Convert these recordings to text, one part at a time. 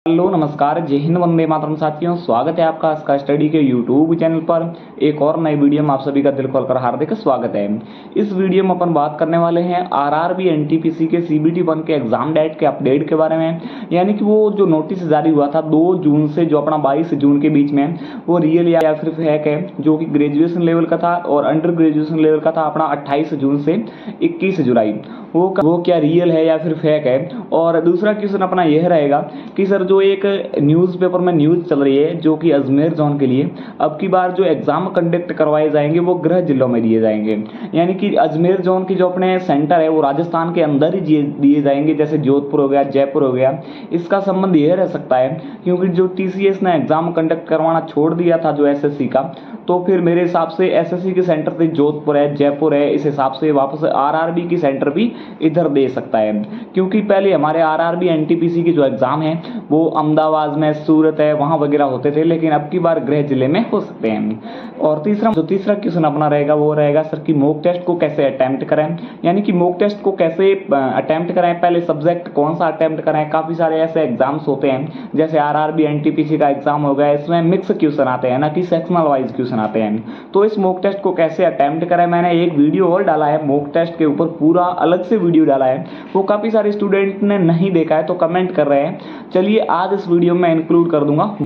Hello नमस्कार जय हिंद वंदे मातरम साथियों, स्वागत है आपका आस्का स्टडी के यूट्यूब चैनल पर एक और नई वीडियो में आप सभी का दिल खोलकर हार्दिक स्वागत है। इस वीडियो में अपन बात करने वाले हैं आरआरबी एनटीपीसी के सीबीटी 1 के एग्जाम डेट के अपडेट के बारे में। यानी कि वो जो नोटिस जारी हुआ था 2 जून से जो अपना 22 जून के बीच में, वो रियल या फिर फेक है, जो कि ग्रेजुएशन लेवल का था और अंडर ग्रेजुएशन लेवल का था अपना 28 जून से 21 जुलाई। वो क्या रियल है या फिर फेक है। और दूसरा क्वेश्चन अपना यह रहेगा कि सर जो एक न्यूज़पेपर में न्यूज़ चल रही है जो कि अजमेर जोन के लिए अब की बार जो एग्जाम कंडक्ट करवाए जाएंगे वो गृह जिलों में दिए जाएंगे। यानी कि अजमेर जोन की जो अपने सेंटर है वो राजस्थान के अंदर ही दिए जाएंगे, जैसे जोधपुर हो गया, जयपुर हो गया। इसका संबंध यह रह सकता है क्योंकि जो टीसीएस ने एग्जाम कंडक्ट करवाना छोड़ दिया था जो एसएससी का, तो फिर मेरे हिसाब से एसएससी के सेंटर से जोधपुर है, जयपुर है, इस हिसाब से वापस आरआरबी की सेंटर भी इधर दे सकता है। क्योंकि पहले हमारे आरआरबी एनटीपीसी की जो एग्जाम है वो अहमदाबाद में, सूरत है, वहां वगैरह होते थे, लेकिन अब की बार गृह जिले में हो सकते हैं। और तीसरा क्वेश्चन अपना रहेगा वो रहेगा सर कि मॉक टेस्ट को कैसे अटेम्प्ट करें। यानी कि मॉक टेस्ट को कैसे अटेम्प्ट करें, पहले सब्जेक्ट कौन सा अटेम्प्ट करें। काफी सारे ऐसे एग्जाम्स होते हैं जैसे आरआरबी एनटीपीसी का एग्जाम हो गया, इसमें मिक्स क्वेश्चन आते हैं ना कि सेक्शनल वाइज क्वेश्चन आते हैं। तो इस मॉक टेस्ट को कैसे अटेम्प्ट करें, मैंने एक वीडियो और डाला है मॉक टेस्ट के ऊपर, पूरा अलग से वीडियो डाला है, वो काफी सारे स्टूडेंट ने नहीं देखा है तो कमेंट कर रहे हैं। चलिए आज इस वीडियो में इंक्लूड कर दूंगा।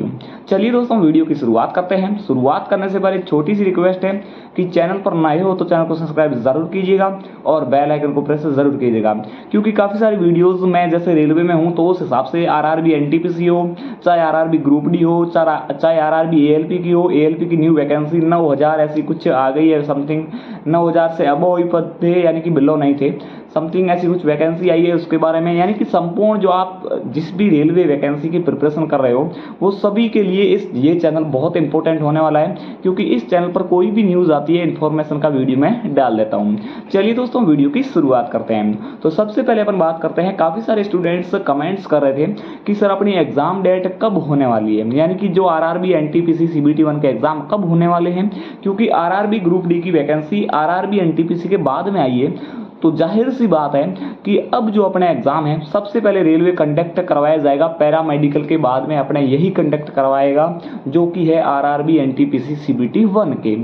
चलिए दोस्तों वीडियो की शुरुआत करते हैं। शुरुआत करने से पहले छोटी सी रिक्वेस्ट है कि चैनल पर नए हो तो चैनल को सब्सक्राइब जरूर कीजिएगा और बेल आइकन को प्रेस जरूर कीजिएगा, क्योंकि काफी सारी वीडियोस मैं जैसे रेलवे में हूं तो उस हिसाब से आरआरबी एनटीपीसी हो, चाहे आरआरबी ग्रुप डी हो, चाहे आरआरबी एएलपी की हो, एएलपी की न्यू वैकेंसी 9000 ऐसी कुछ आ गई है, समथिंग 9000 से अबव ही पद थे, यानी कि बिलो नहीं थे, समथिंग ऐसी कुछ वैकेंसी आई है उसके बारे में। यानी कि संपूर्ण जो आप जिस भी रेलवे वैकेंसी की प्रिपरेशन कर रहे हो वो सभी के लिए ये चैनल बहुत इंपॉर्टेंट होने वाला है, क्योंकि इस चैनल पर कोई भी न्यूज़ आती है इन्फॉर्मेशन का वीडियो में डाल देता हूँ। चलिए दोस्तों वीडियो की शुरुआत करते हैं। तो सबसे पहले अपन बात करते हैं, काफ़ी सारे स्टूडेंट्स कमेंट्स कर रहे थे कि सर अपनी एग्जाम डेट कब होने वाली है, यानी कि जो आरआरबी एनटीपीसी सीबीटी 1 के एग्जाम कब होने वाले हैं। क्योंकि आरआरबी ग्रुप डी की वैकेंसी आरआरबी एनटीपीसी के बाद में आई है, तो जाहिर सी बात है कि अब जो अपने एग्जाम है सबसे पहले रेलवे कंडक्ट करवाया जाएगा, पैरा मेडिकल के बाद में अपने यही कंडक्ट करवाएगा जो कि है आरआरबी एनटीपीसी सीबीटी 1 के।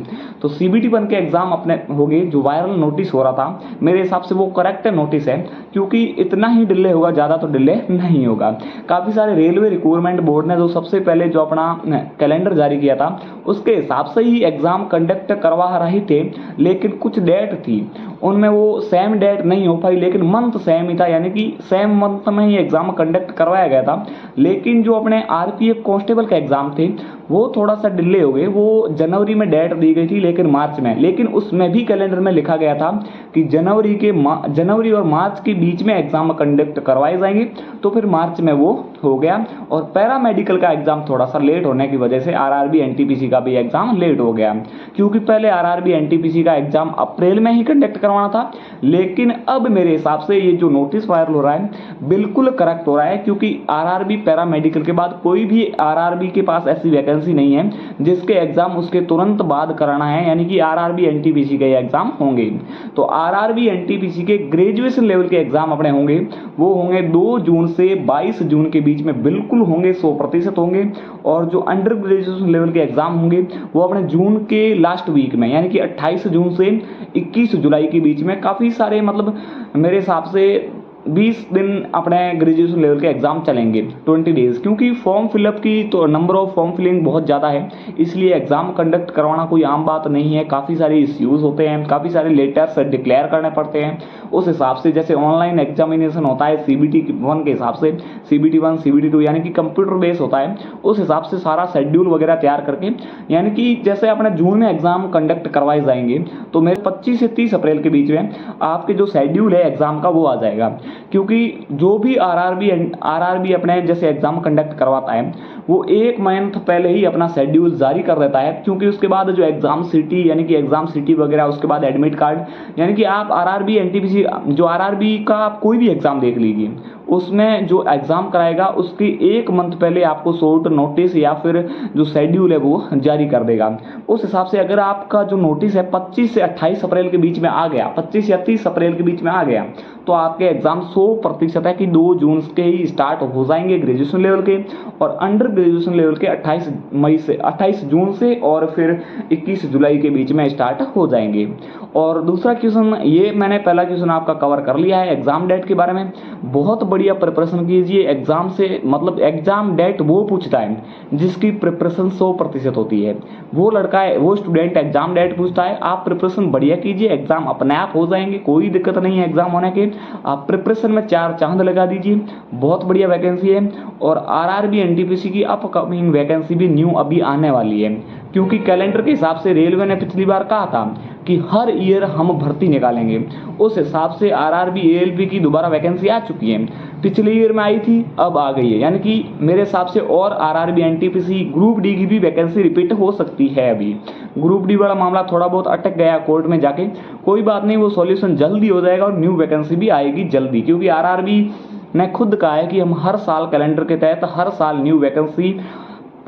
तो सीबीटी 1 के एग्जाम अपने हो गए। जो वायरल नोटिस हो रहा था मेरे हिसाब से वो करेक्ट नोटिस है, क्योंकि इतना ही डिले होगा, ज़्यादा तो डिले नहीं होगा। काफ़ी सारे रेलवे रिक्रूटमेंट बोर्ड ने जो सबसे पहले जो अपना कैलेंडर जारी किया था उसके हिसाब से ही एग्जाम कंडक्ट करवा रहे थे, लेकिन कुछ डेट थी उनमें वो सेम डेट नहीं हो पाई, लेकिन मंथ सेम ही था, यानी कि सेम मंथ में ही एग्जाम कंडक्ट करवाया गया था। लेकिन जो अपने आरपीएफ कांस्टेबल के एग्जाम थे वो थोड़ा सा डिले हो गए। वो जनवरी में डेट दी गई थी लेकिन मार्च में, लेकिन उसमें भी कैलेंडर में लिखा गया था कि जनवरी और मार्च के बीच में एग्जाम कंडक्ट करवाए जाएंगे। तो फिर मार्च में वो हो गया। और पैरा मेडिकल का एग्जाम थोड़ा सा लेट होने की वजह से आरआरबी एनटीपीसी का भी एग्जाम लेट हो गया, क्योंकि पहले आरआरबी एनटीपीसी का एग्जाम अप्रैल में ही कंडक्ट करवाना था। लेकिन अब मेरे हिसाब से ये जो नोटिस वायरल हो रहा है बिल्कुल करेक्ट हो रहा है, क्योंकि आरआरबी पैरा मेडिकल के बाद कोई भी आरआरबी के पास ऐसी वैकेंसी नहीं है जिसके एग्जाम उसके तुरंत बाद कराना है, यानी कि आरआरबी एनटीपीसी के एग्जाम होंगे। तो आरआरबी एनटीपीसी के ग्रेजुएशन लेवल के एग्जाम अपने होंगे, वो होंगे 2 जून से 22 जून के बीच में, बिल्कुल होंगे, 100% होंगे। और जो अंडर ग्रेजुएशन लेवल के एग्जाम होंगे वो अपने जून के लास्ट वीक में, यानी कि 28 जून से 21 जुलाई के बीच में। काफ़ी सारे मतलब मेरे हिसाब से 20 दिन अपने ग्रेजुएशन लेवल के एग्जाम चलेंगे, 20 डेज, क्योंकि फॉर्म फिलअप की तो नंबर ऑफ फॉर्म फिलिंग बहुत ज़्यादा है, इसलिए एग्जाम कंडक्ट करवाना कोई आम बात नहीं है। काफ़ी सारे इश्यूज होते हैं, काफ़ी सारे लेटर्स डिक्लेयर करने पड़ते हैं। उस हिसाब से जैसे ऑनलाइन एग्जामिनेशन होता है सीबीटी 1 के हिसाब से, सीबीटी 1 सीबीटी 2 यानी कि कंप्यूटर बेस होता है, उस हिसाब से सारा शेड्यूल वगैरह तैयार करके, यानी कि जैसे अपने जून में एग्जाम कंडक्ट करवाए जाएंगे तो मेरे 25 से 30 अप्रैल के बीच में आपके जो शेड्यूल है एग्जाम का वो आ जाएगा। क्योंकि जो भी आरआरबी अपने जैसे एग्जाम कंडक्ट करवाता है वो 1 मंथ पहले ही अपना शेड्यूल जारी कर देता है, क्योंकि उसके बाद जो एग्जाम सिटी यानी कि एग्जाम सिटी वगैरह, उसके बाद एडमिट कार्ड, यानी कि आप आरआरबी एनटीपीसी जो आरआरबी का आप कोई भी एग्जाम देख लीजिए उसमें जो एग्ज़ाम कराएगा उसकी 1 मंथ पहले आपको शॉर्ट नोटिस या फिर जो शेड्यूल है वो जारी कर देगा। उस हिसाब से अगर आपका जो नोटिस है 25 से 28 अप्रैल के बीच में आ गया, 25 या 30 अप्रैल के बीच में आ गया, तो आपके एग्ज़ाम 100% है कि 2 जून के ही स्टार्ट हो जाएंगे ग्रेजुएशन लेवल के, और अंडर ग्रेजुएशन लेवल के 28 जून से और फिर 21 जुलाई के बीच में स्टार्ट हो जाएंगे। और दूसरा क्वेश्चन, ये मैंने पहला क्वेश्चन आपका कवर कर लिया है एग्जाम डेट के बारे में। बहुत बढ़िया प्रिपरेशन कीजिए एग्जाम से, मतलब एग्जाम डेट वो पूछता है जिसकी प्रिपरेशन 100% होती है, वो लड़का है, वो स्टूडेंट एग्जाम डेट पूछता है। आप प्रिपरेशन बढ़िया कीजिए, एग्जाम अपने आप हो जाएंगे, कोई दिक्कत नहीं है एग्जाम होने के। आप प्रिपरेशन में 4 चांद लगा दीजिए, बहुत बढ़िया वैकेंसी है। और आरआरबी एनटीपीसी की अपकमिंग वैकेंसी भी न्यू अभी आने वाली है, क्योंकि कैलेंडर के हिसाब से रेलवे ने पिछली बार कहा था कि हर ईयर हम भर्ती निकालेंगे, उस हिसाब से आरआरबी एएलपी की दोबारा वैकेंसी आ चुकी है। पिछले ईयर में आई थी, अब आ गई है, यानी कि मेरे हिसाब से और आरआरबी एनटीपीसी ग्रुप डी की भी वैकेंसी रिपीट हो सकती है। अभी ग्रुप डी वाला मामला थोड़ा बहुत अटक गया कोर्ट में जाके, कोई बात नहीं, वो सॉल्यूशन जल्दी हो जाएगा और न्यू वैकेंसी भी आएगी जल्दी, क्योंकि आरआरबी ने खुद कहा है कि हम हर साल कैलेंडर के तहत हर साल न्यू वैकेंसी,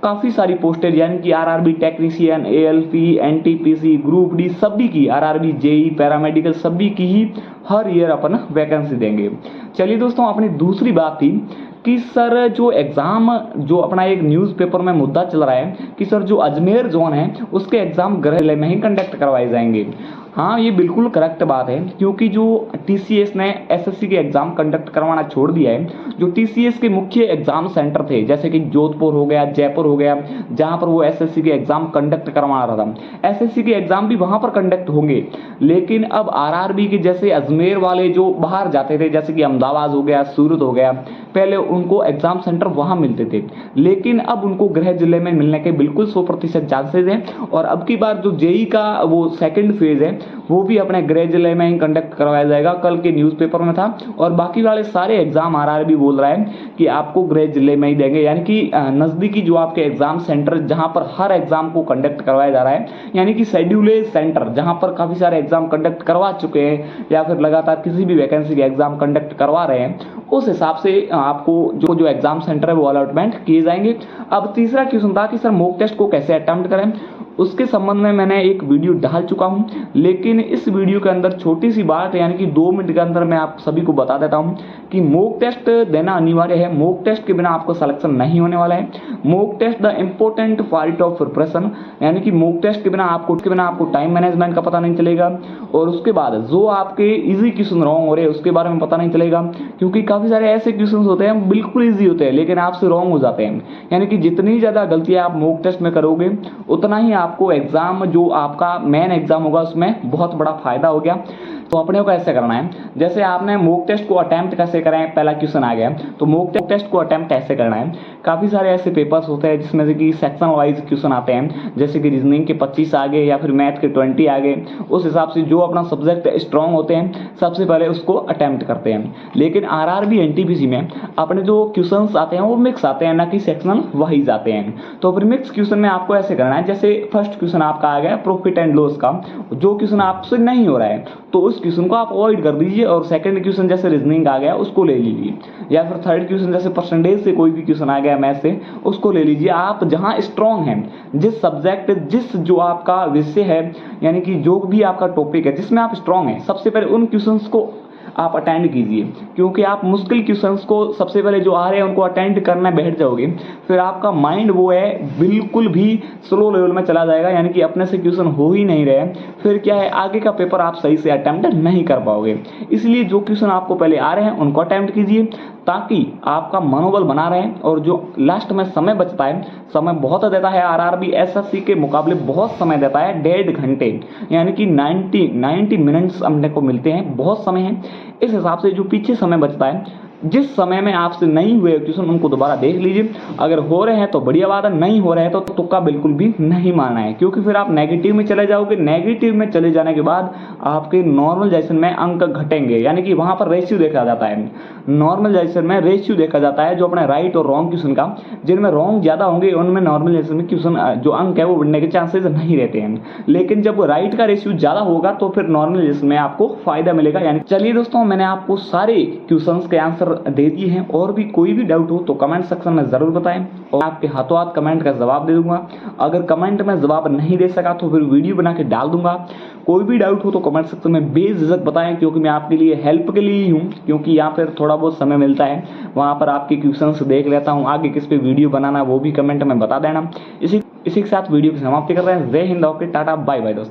काफ़ी सारी पोस्टेज, यानी कि RRB technician, ALP, NTPC, group D सभी की, आरआरबी जेई, पैरामेडिकल सभी की ही हर ईयर अपन वैकेंसी देंगे। चलिए दोस्तों, अपनी दूसरी बात थी कि सर जो एग्ज़ाम, जो अपना एक न्यूज़पेपर में मुद्दा चल रहा है कि सर जो अजमेर जोन है उसके एग्ज़ाम गृह जिले में ही कंडक्ट करवाए जाएंगे। हाँ, ये बिल्कुल करेक्ट बात है, क्योंकि जो टीसीएस ने एसएससी के एग्ज़ाम कंडक्ट करवाना छोड़ दिया है। जो टीसीएस के मुख्य एग्ज़ाम सेंटर थे, जैसे कि जोधपुर हो गया, जयपुर हो गया, जहाँ पर वो एसएससी के एग्ज़ाम कंडक्ट करवा रहा था, एसएससी के एग्ज़ाम भी वहाँ पर कंडक्ट होंगे। लेकिन अब आरआरबी के जैसे अजमेर वाले जो बाहर जाते थे, जैसे कि अहमदाबाद हो गया, सूरत हो गया, पहले उनको एग्ज़ाम सेंटर वहाँ मिलते थे, लेकिन अब उनको गृह जिले में मिलने के बिल्कुल 100% चांसेज हैं। और अब की बार जो जेई का वो सेकंड फेज़ है वो भी अपने गृह जिले में ही कंडक्ट करवाया जाएगा, कल के न्यूज़पेपर में था। और बाकी वाले सारे एग्जाम आरआरबी बोल रहा है कि आपको गृह जिले में ही देंगे, यानी कि नज़दीकी जो आपके एग्जाम सेंटर जहां पर हर एग्जाम को कंडक्ट करवाया जा रहा है, यानी कि शेड्यूल्ड सेंटर जहां पर काफ़ी सारे एग्जाम कंडक्ट करवा चुके हैं या फिर लगातार किसी भी वैकेंसी के एग्जाम कंडक्ट करवा रहे हैं, उस हिसाब से आपको जो एग्जाम सेंटर है वो अलॉटमेंट किए जाएंगे। अब तीसरा क्वेश्चन था कि सर मॉक टेस्ट को कैसे अटेम्प्ट करें, उसके संबंध में मैंने एक वीडियो डाल चुका हूं, लेकिन इस वीडियो के अंदर छोटी सी बात, यानी कि 2 मिनट के अंदर मैं आप सभी को बता देता हूं कि मॉक टेस्ट देना अनिवार्य है। मॉक टेस्ट के बिना आपको सिलेक्शन नहीं होने वाला है। Mock test the important part of preparation, यानी कि मॉक टेस्ट के बिना आपको टाइम मैनेजमेंट का पता नहीं चलेगा, और उसके बाद जो आपके इजी क्वेश्चन रॉन्ग हो रहे हैं उसके बारे में पता नहीं चलेगा, क्योंकि काफ़ी सारे ऐसे क्वेश्चन होते हैं बिल्कुल ईजी होते हैं लेकिन आपसे रॉन्ग हो जाते हैं। यानी कि जितनी ज़्यादा गलतियाँ आप मॉक टेस्ट में करोगे उतना ही आपको एग्जाम, जो आपका मेन एग्जाम होगा, उसमें बहुत बड़ा फायदा हो गया। तो अपने को ऐसे करना है, जैसे आपने मॉक टेस्ट को अटेम्प्ट कैसे करें, पहला क्वेश्चन आ गया, तो मॉक टेस्ट को अटेम्प्ट कैसे करना है। काफ़ी सारे ऐसे पेपर्स होते हैं जिसमें से कि सेक्शन वाइज क्वेश्चन आते हैं, जैसे कि रीजनिंग के 25 आ गए या फिर मैथ के 20 आ गए। उस हिसाब से जो अपना सब्जेक्ट स्ट्रॉन्ग होते हैं सबसे पहले उसको अटेम्प्ट करते हैं। लेकिन आरआरबी एनटीपीसी में अपने जो क्वेश्चन आते हैं वो मिक्स आते हैं, ना कि सेक्शनल वाइज आते हैं। तो फिर मिक्स क्वेश्चन में आपको ऐसे करना है, जैसे फर्स्ट क्वेश्चन आपका आ गया प्रॉफिट एंड लॉस का, जो क्वेश्चन आपसे नहीं हो रहा है तो उस क्वेश्चन को आप अवॉइड कर दीजिए, और सेकंड क्वेश्चन जैसे रीजनिंग आ गया उसको ले लीजिए, या फिर थर्ड क्वेश्चन जैसे परसेंटेज से कोई भी क्वेश्चन आ गया मैथ से उसको ले लीजिए। आप जहां स्ट्रांग हैं, जिस सब्जेक्ट, जिस जो आपका विषय है, यानी कि जो भी आपका टॉपिक है जिसमें आप स्ट्रांग हैं, सबसे पहले उन क्वेश्चंस को आप अटेंड कीजिए, क्योंकि आप मुश्किल क्वेश्चंस को सबसे पहले जो आ रहे हैं उनको अटेंड करने बैठ जाओगे, फिर आपका माइंड वो है बिल्कुल भी स्लो लेवल में चला जाएगा, यानी कि अपने से क्वेश्चन हो ही नहीं रहे, फिर क्या है आगे का पेपर आप सही से अटेम्प्ट नहीं कर पाओगे। इसलिए जो क्वेश्चन आपको पहले आ रहे हैं उनको अटेम्प्ट कीजिए, ताकि आपका मनोबल बना रहे, और जो लास्ट में समय बचता है, समय बहुत देता है आरआरबी एसएससी के मुकाबले, बहुत समय देता है, 1.5 घंटे, यानी कि 90 मिनट्स अपने को मिलते हैं, बहुत समय है। इस हिसाब से जो पीछे समय बचता है, जिस समय में आपसे नहीं हुए क्वेश्चन उनको दोबारा देख लीजिए, अगर हो रहे हैं तो बढ़िया बात है, नहीं हो रहे हैं तो तुक्का बिल्कुल भी नहीं मारना है, क्योंकि फिर आप नेगेटिव में चले जाओगे। नेगेटिव में चले जाने के बाद आपके नॉर्मलाइजेशन में अंक घटेंगे, यानी कि वहां पर रेशियो देखा जाता है, नॉर्मलाइजेशन में रेशियो देखा जाता है, जो अपने राइट और रॉन्ग क्वेश्चन का, जिनमें रॉन्ग ज्यादा होंगे उनमें नॉर्मलाइजेशन में क्वेश्चन जो अंक है वो बढ़ने के चांसेस नहीं रहते हैं, लेकिन जब राइट का रेशियो ज्यादा होगा तो फिर नॉर्मलाइजेशन में आपको फायदा मिलेगा। यानी चलिए दोस्तों, मैंने आपको सारे क्वेश्चंस के आंसर आंसर दे दिए हैं। और भी कोई भी डाउट हो तो कमेंट सेक्शन में ज़रूर बताएं और आपके हाथों हाथ कमेंट का जवाब दे दूंगा। अगर कमेंट में जवाब नहीं दे सका तो फिर वीडियो बना के डाल दूंगा। कोई भी डाउट हो तो कमेंट सेक्शन में बेझिझक बताएं, क्योंकि मैं आपके लिए हेल्प के लिए ही हूँ, क्योंकि यहाँ पर थोड़ा बहुत समय मिलता है, वहाँ पर आपके क्वेश्चंस देख लेता हूँ। आगे किस पे वीडियो बनाना वो भी कमेंट में बता देना। इसी के साथ वीडियो की समाप्ति कर रहे हैं। जय हिंद, ओके, टाटा, बाय बाय दोस्तों।